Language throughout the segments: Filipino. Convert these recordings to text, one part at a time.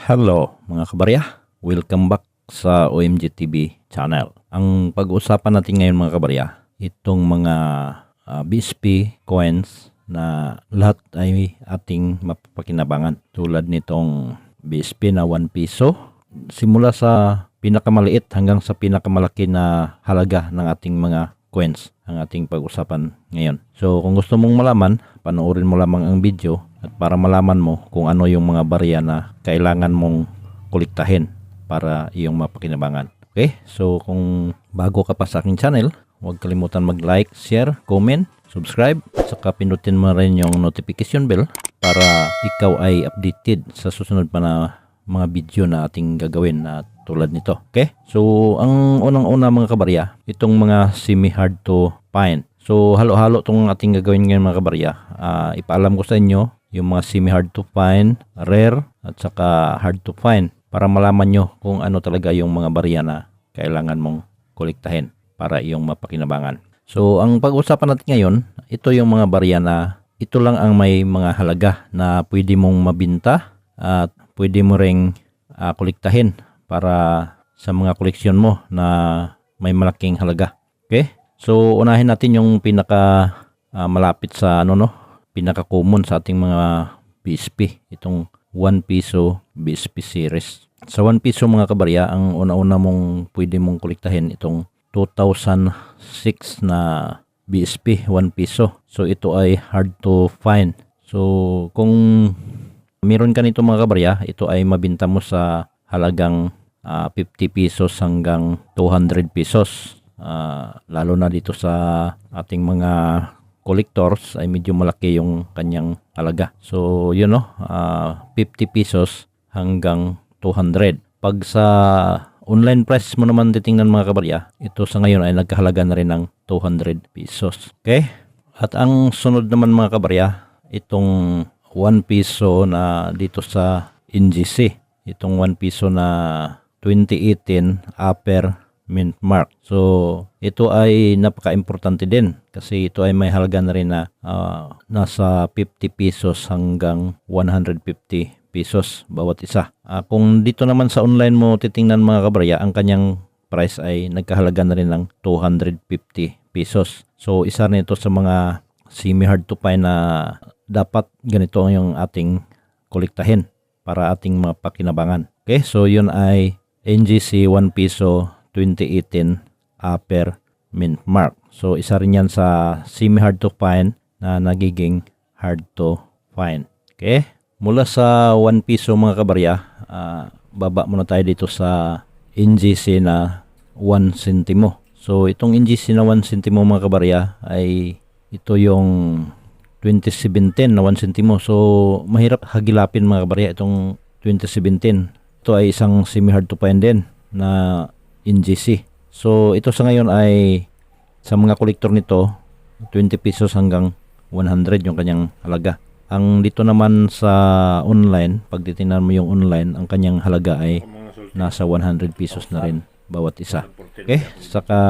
Hello mga kabarya, welcome back sa OMG TV channel. Ang pag-uusapan natin ngayon mga kabarya, itong mga BSP coins na lahat ay ating mapapakinabangan. Tulad nitong BSP na 1 piso, simula sa pinakamaliit hanggang sa pinakamalaki na halaga ng ating mga coins ang ating pag-usapan ngayon. So kung gusto mong malaman, panoorin mo lamang ang video at para malaman mo kung ano yung mga barya na kailangan mong kolektahin para iyong mapakinabangan. Okay? So kung bago ka pa sa aking channel, huwag kalimutan mag-like, share, comment, subscribe, at saka pindutin mo rin yung notification bell para ikaw ay updated sa susunod pa na mga video na ating gagawin na tulad nito. Okay? So ang unang-una mga kabarya, itong mga semi-hard to find. So halo-halo itong ating gagawin ngayon mga kabarya. Ipaalam ko sa inyo yung mga semi-hard to find, rare, at saka hard to find para malaman nyo kung ano talaga yung mga barya na kailangan mong kolektahin para iyong mapakinabangan. So ang pag-usapan natin ngayon, ito yung mga barya na ito lang ang may mga halaga na pwede mong mabinta at pwede mo ring kolektahin para sa mga koleksyon mo na may malaking halaga. Okay? So unahin natin yung pinaka malapit sa pinaka common sa ating mga BSP, itong 1 piso BSP series. Sa 1 piso mga kabarya, ang una-una mong pwede mong kolektahin itong 2006 na BSP 1 piso. So ito ay hard to find. So kung meron ka nito mga kabarya, ito ay mabinta mo sa halagang 50 pesos hanggang 200 pesos. Lalo na dito sa ating mga collectors ay medyo malaki yung kanyang halaga. So yun 50 pesos hanggang 200. Pag sa online price mo naman titingnan mga kabarya, ito sa ngayon ay nagkahalaga na rin ng 200 pesos. Okay? At ang sunod naman mga kabarya, itong 1 piso na dito sa NGC. Itong 1 piso na 2018 upper mint mark. So ito ay napaka-importante din kasi ito ay may halaga na rin na nasa 50 pesos hanggang 150 pesos bawat isa. Kung dito naman sa online mo titingnan mga kabarya, ang kanyang price ay nagkahalaga na rin ng 250 pesos. So isa nito sa mga semi-hard to find na dapat ganito yung ating kolektahin para ating mapakinabangan. Okay, so yun ay NGC 1 piso 2018 upper mint mark. So isa rin yan sa semi-hard to find na nagiging hard to find. Okay, mula sa 1 piso mga kabarya, baba muna tayo dito sa NGC na 1 centimo. So itong NGC na 1 centimo mga kabarya ay ito yung 2017 na 1 centimo. So mahirap hagilapin mga kabarya itong 2017. Ito ay isang semi-hard to find din na NGC. So ito sa ngayon ay sa mga kolektor nito 20 pesos hanggang 100 yung kanyang halaga. Ang dito naman sa online, pag titingnan mo yung online, ang kanyang halaga ay nasa 100 pesos na rin bawat isa. Okay? Saka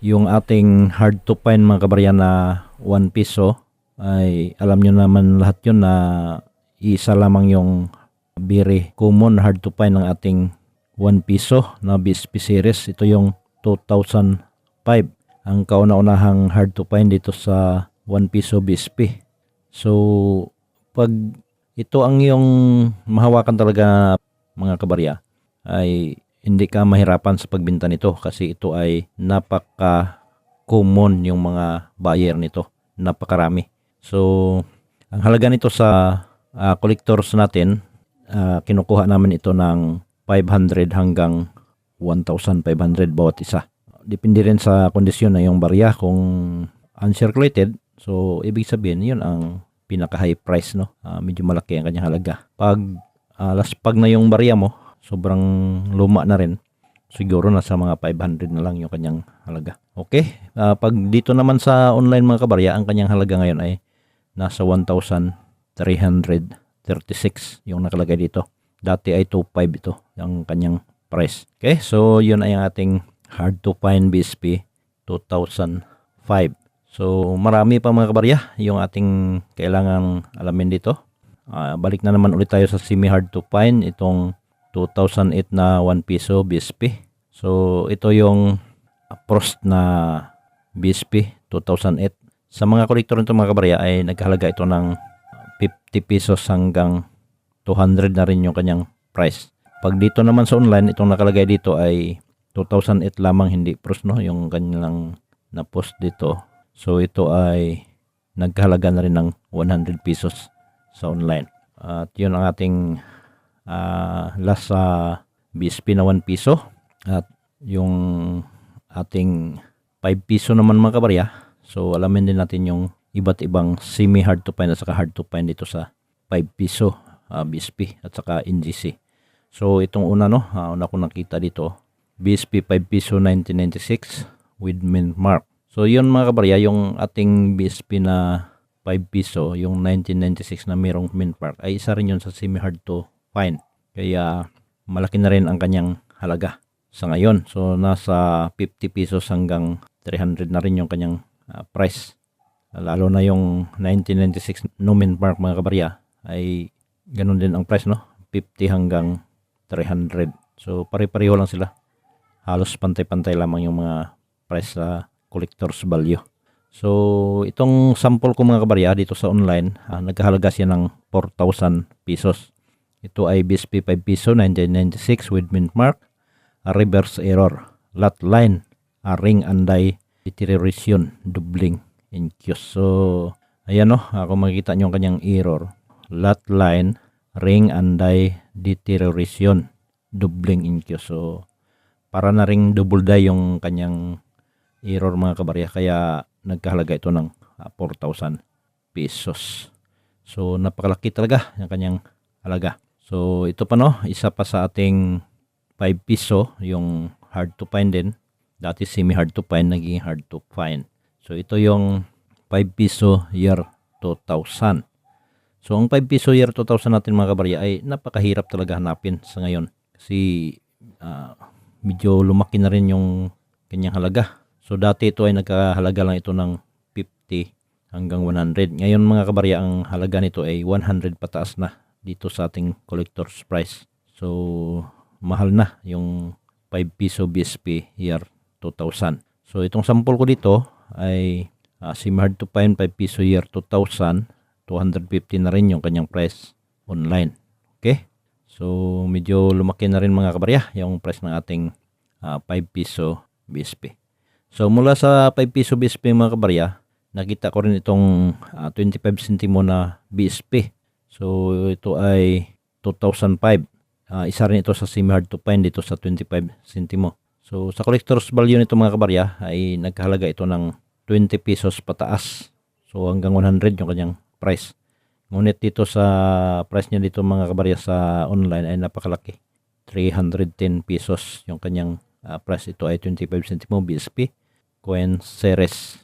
yung ating hard to find mga kabarya na 1 piso ay alam nyo naman lahat yun na isa lamang yung very common hard to find ng ating 1 piso na BSP series. Ito yung 2005. Ang kauna-unahang hard to find dito sa 1 piso BSP. So pag ito ang yung mahawakan talaga mga kabarya, ay hindi ka mahirapan sa pagbenta nito kasi ito ay napaka-common yung mga buyer nito. Napakarami. So ang halaga nito sa collectors natin, kinukuha namin ito ng 500 hanggang 1,500 bawat isa. Depende rin sa kondisyon na yung barya. Kung uncirculated, so ibig sabihin yun ang pinaka high price, medyo malaki ang kanyang halaga. Pag laspag na yung barya mo, sobrang luma na rin, siguro nasa mga 500 na lang yung kanyang halaga. Okay? Pag dito naman sa online mga kabarya, ang kanyang halaga ngayon ay nasa 1,336 yung nakalagay dito. Dati ay 2.5 ito yung kanyang price. Okay, so yun ay ang ating hard to find BSP 2005. So marami pa mga kabarya yung ating kailangang alamin dito. Balik na naman ulit tayo sa semi hard to find, itong 2008 na 1 piso BSP. So ito yung Frost na BSP 2008. Sa mga kolektor nito mga kabarya ay nagkahalaga ito ng 50 pesos hanggang 200 na rin yung kanyang price. Pag dito naman sa online, itong nakalagay dito ay 2008 lamang, hindi Frost, no, yung kanilang na-post dito. So ito ay nagkahalaga na rin ng 100 pesos sa online. At yun ang ating last sa BSP na 1 piso. At yung ating 5 piso naman mga kabarya. So alamin din natin yung iba't ibang semi hard to find at saka hard to find dito sa 5 piso BSP at saka NGC. So itong una, no, una ko nakita dito, BSP 5 piso 1996 with mint mark. So yun mga kabarya, yung ating BSP na 5 piso, yung 1996 na mayroong mint mark, ay isa rin yun sa semi hard to find. Kaya malaki na rin ang kanyang halaga sa ngayon. So nasa 50 pesos hanggang 300 na rin yung kanyang price. Lalo na yung 1996 no mint mark mga kabarya, ay ganun din ang price, no, 50 hanggang 300. So pare-pareho lang sila. Halos pantay-pantay lamang yung mga price sa collector's value. So itong sample ko mga kabarya dito sa online, nagkahalaga siya ng 4,000 pesos. Ito ay BSP 5 piso 1996 with mint mark, reverse error, lot line, ring and die deterioration, doubling in queue. So ayan, no, kung makikita nyo ang kanyang error, lot line, ring and die deterioration, doubling in queue. So para na ring double die yung kanyang error mga kabarya, kaya nagkahalaga ito ng 4,000 pesos. So napakalaki talaga yung kanyang halaga. So ito pa, no, isa pa sa ating 5 piso, yung hard to find din. Dati semi hard to find, naging hard to find. So ito yung 5 piso year 2000. So ang 5 piso year 2000 natin mga kabarya ay napakahirap talaga hanapin sa ngayon. Kasi medyo lumaki na rin yung kanyang halaga. So dati ito ay nagkahalaga lang ito ng 50 hanggang 100. Ngayon mga kabarya, ang halaga nito ay 100 pataas na dito sa ating collector's price. So mahal na yung 5 piso BSP year 2000. So itong sample ko dito ay semi hard to find 5 piso year 2000, 250 na rin yung kanyang price online. Okay? So medyo lumaki na rin mga kabarya yung price ng ating 5 piso BSP. So mula sa 5 piso BSP mga kabarya, nakita ko rin itong 25 centimo na BSP. So ito ay 2005. Isa rin ito sa semi hard to find dito sa 25 centimo. So sa collector's value nito mga kabarya ay nagkahalaga ito ng 20 pesos pataas. So hanggang 100 yung kanyang price. Ngunit dito sa price niya dito mga kabarya sa online ay napakalaki. 310 pesos yung kanyang price. Ito ay 25 centimo BSP. Coin series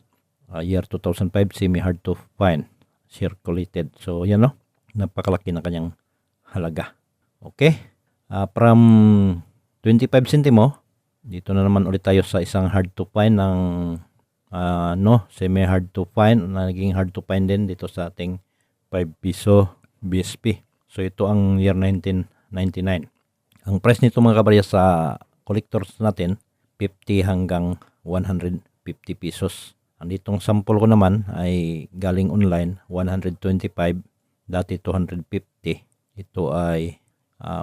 year 2005 semi hard to find circulated. So yan, no, napakalaki na kanyang halaga. Okay, from 25 centimo dito na naman ulit tayo sa isang hard to find ng semi hard to find, naging hard to find din dito sa ating 5 piso BSP. So ito ang year 1999. Ang price nito mga kabarya sa collectors natin 50 hanggang 150 pesos. Ang ditong sample ko naman ay galing online, 125, dati 250. Ito ay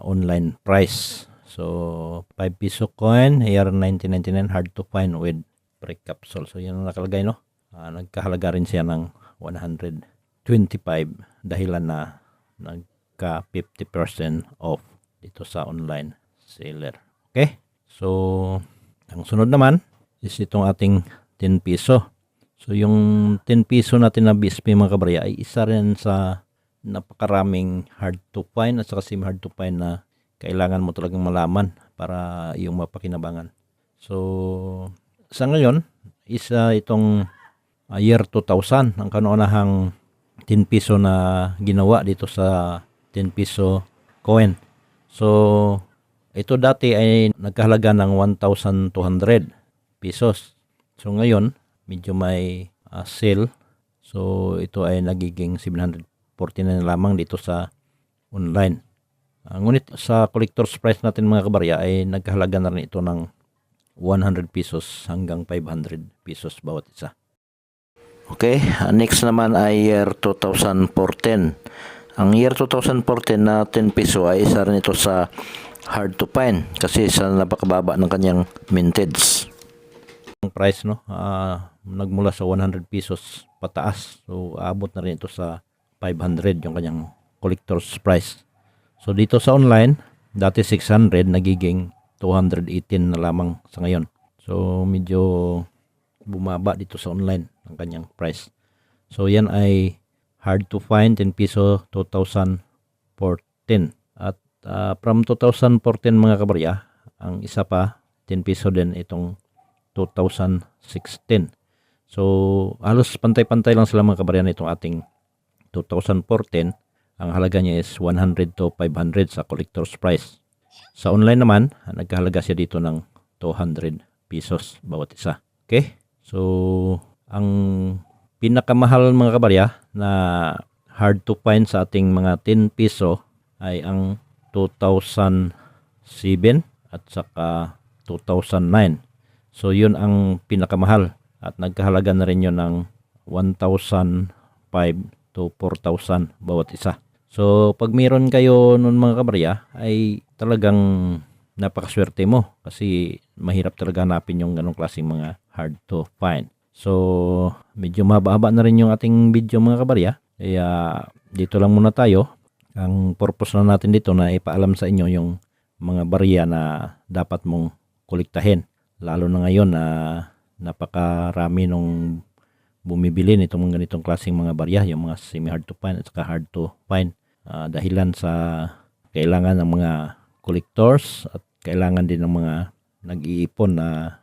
online price. So 5 piso coin year 1999 hard to find with pre-capsule. So yan ang nakalagay, no. Nagkahalaga rin siya ng 125 dahilan na nagka 50% off dito sa online seller. Okay? So ang sunod naman is itong ating 10 piso. So yung 10 piso natin na BSP mga kabarya ay isa rin sa napakaraming hard to find at saka semi hard to find na kailangan mo talagang malaman para yung mapakinabangan. So sa ngayon, isa itong year 2000 ang kauna-unahang 10 piso na ginawa dito sa 10 piso coin. So ito dati ay nagkahalaga ng 1,200 pesos. So ngayon, medyo may sale. So ito ay nagiging 749 lamang dito sa online. Ngunit sa collector's price natin mga kabarya ay naghahalaga na rin ito ng 100 pesos hanggang 500 pesos bawat isa. Okay, next naman ay year 2014. Ang year 2014 na 10 peso ay isa rin ito sa hard to find kasi sa napakababa ng kanyang mintage. Ang price nagmula sa 100 pesos pataas. So aabot na rin ito sa 500 yung kanyang collector's price. So dito sa online, dati 600 nagiging 218 na lamang sa ngayon. So medyo bumaba dito sa online ang kanyang price. So yan ay hard to find 10 peso 2014. At from 2014 mga kabarya, ang isa pa 10 peso din itong 2016. So halos pantay-pantay lang sila mga kabarya nitong ating 2014. Ang halaga niya is 100 to 500 sa collector's price. Sa online naman, nagkahalaga siya dito ng 200 pesos bawat isa. Okay? So, ang pinakamahal mga kabarya na hard to find sa ating mga 10 peso ay ang 2007 at saka 2009. So, yun ang pinakamahal at nagkahalaga na rin yun ng 1,005 to 4,000 bawat isa. So, pag meron kayo nun mga kabarya, ay talagang napakaswerte mo kasi mahirap talaga hanapin yung ganong klaseng mga hard to find. So, medyo mahaba-haba na rin yung ating video mga kabarya. Kaya dito lang muna tayo. Ang purpose na natin dito na ipaalam sa inyo yung mga barya na dapat mong kolektahin. Lalo na ngayon na napakarami nung bumibili nitong ganitong klaseng mga barya, yung mga semi-hard to find at saka hard to find. Dahilan sa kailangan ng mga collectors at kailangan din ng mga nag-iipon na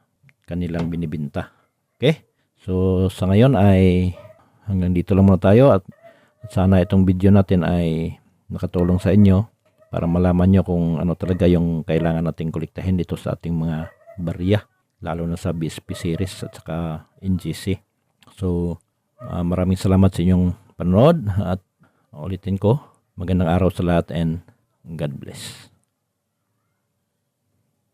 kanilang binibinta. Okay? So sa ngayon ay hanggang dito lang muna tayo at sana itong video natin ay nakatulong sa inyo para malaman nyo kung ano talaga yung kailangan nating kolektahin dito sa ating mga barya, lalo na sa BSP series at saka NGC. So maraming salamat sa inyong panonood at ulitin ko, magandang araw sa lahat and God bless.